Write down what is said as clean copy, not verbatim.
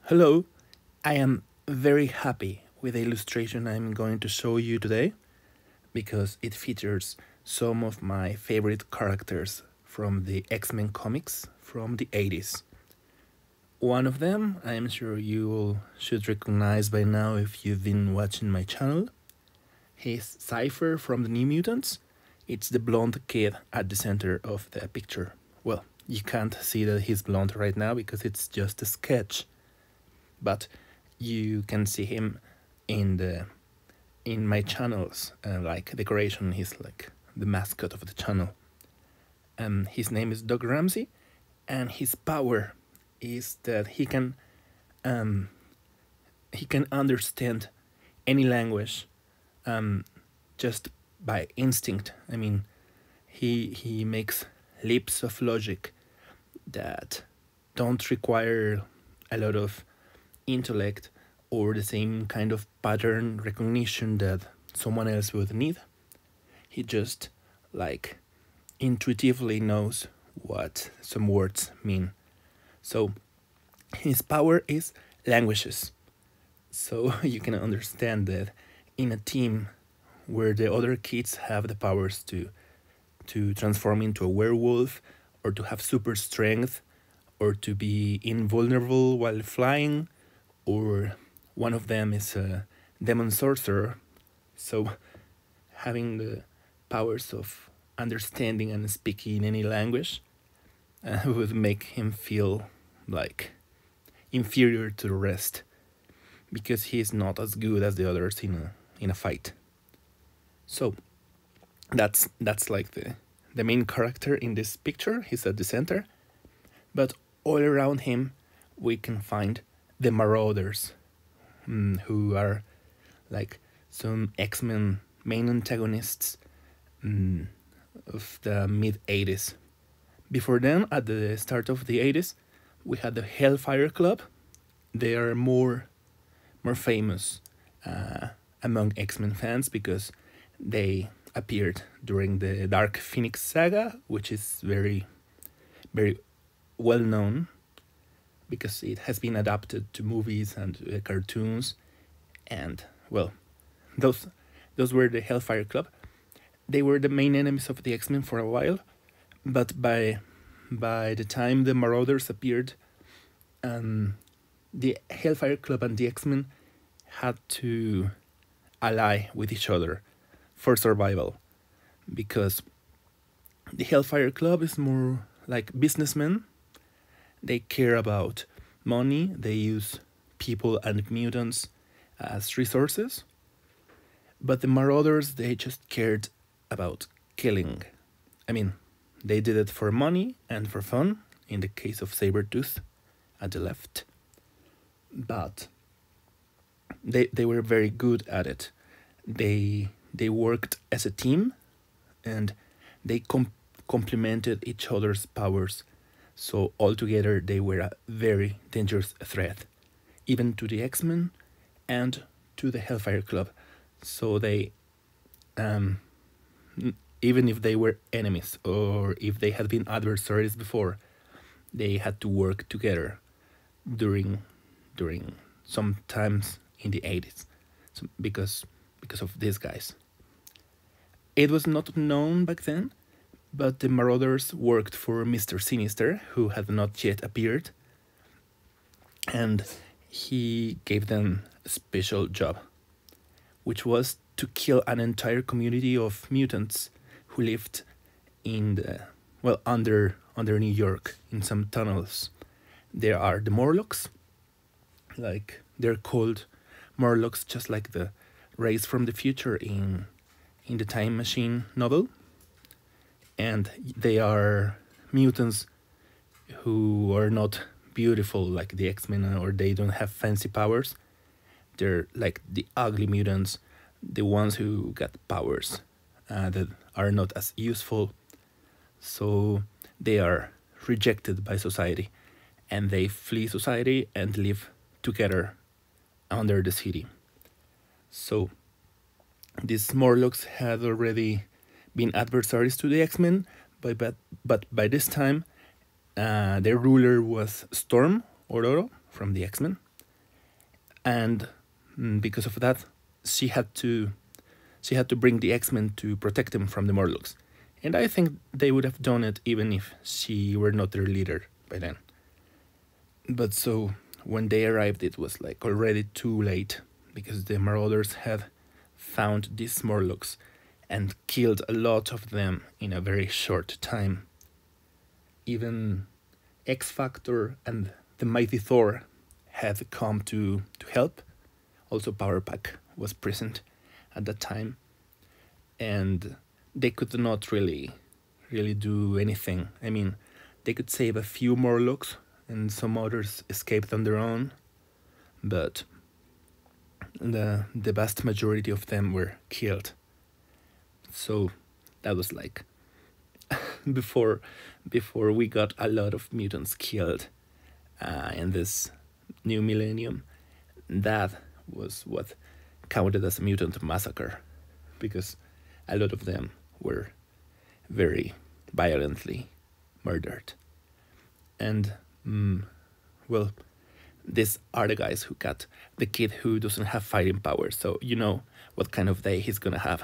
Hello, I am very happy with the illustration I'm going to show you today because it features some of my favorite characters from the X-Men comics from the 80s. One of them I am sure you all should recognize by now if you've been watching my channel. He's Cypher from the New Mutants. It's the blonde kid at the center of the picture. Well, you can't see that he's blonde right now because it's just a sketch. But you can see him in my channels, like decoration. He's like the mascot of the channel. His name is Dog Ramsey, and his power is that he can understand any language just by instinct. I mean, he makes leaps of logic that don't require a lot of intellect or the same kind of pattern recognition that someone else would need. He just like intuitively knows what some words mean. So his power is languages. So you can understand that in a team where the other kids have the powers to transform into a werewolf, or to have super strength, or to be invulnerable while flying, or one of them is a demon sorcerer, so having the powers of understanding and speaking any language would make him feel like inferior to the rest, because he is not as good as the others in a fight. So that's like the main character in this picture. He's at the center, but all around him we can find the Marauders, who are like some X-Men main antagonists of the mid-80s. Before then, at the start of the 80s, we had the Hellfire Club. They are more famous among X-Men fans because they appeared during the Dark Phoenix saga, which is very well known because it has been adapted to movies and cartoons, and well, those were the Hellfire Club. They were the main enemies of the X-Men for a while, but by the time the Marauders appeared, the Hellfire Club and the X-Men had to ally with each other for survival, because the Hellfire Club is more like businessmen. They care about money. They use people and mutants as resources. But the Marauders, they just cared about killing. I mean, they did it for money and for fun, in the case of Sabretooth at the left. But they were very good at it. They worked as a team, and they complemented each other's powers. So altogether, they were a very dangerous threat, even to the X-Men and to the Hellfire Club. So they, even if they were enemies or if they had been adversaries before, they had to work together during some times in the 80s, so because of these guys. It was not known back then, but the Marauders worked for Mr. Sinister, who had not yet appeared, and he gave them a special job, which was to kill an entire community of mutants who lived in under New York in some tunnels. There are the Morlocks, like they're called Morlocks, just like the race from the future in the Time Machine novel. And they are mutants who are not beautiful like the X-Men, or they don't have fancy powers. They're like the ugly mutants, the ones who got powers that are not as useful. So they are rejected by society, and they flee society and live together under the city. So these Morlocks had already been adversaries to the X-Men, but by this time their ruler was Storm Ororo from the X-Men, and because of that, she had to bring the X-Men to protect him from the Morlocks. And I think they would have done it even if she were not their leader by then. But so when they arrived, it was like already too late, because the Marauders had found these Morlocks and killed a lot of them in a very short time. Even X-Factor and the mighty Thor had come to help. Also Power Pack was present at that time, and they could not really do anything. I mean, they could save a few Morlocks, and some others escaped on their own, but the vast majority of them were killed. So that was like before we got a lot of mutants killed in this new millennium. That was what counted as a mutant massacre, because a lot of them were very violently murdered. And well, these are the guys who got the kid who doesn't have fighting power, so you know what kind of day he's gonna have.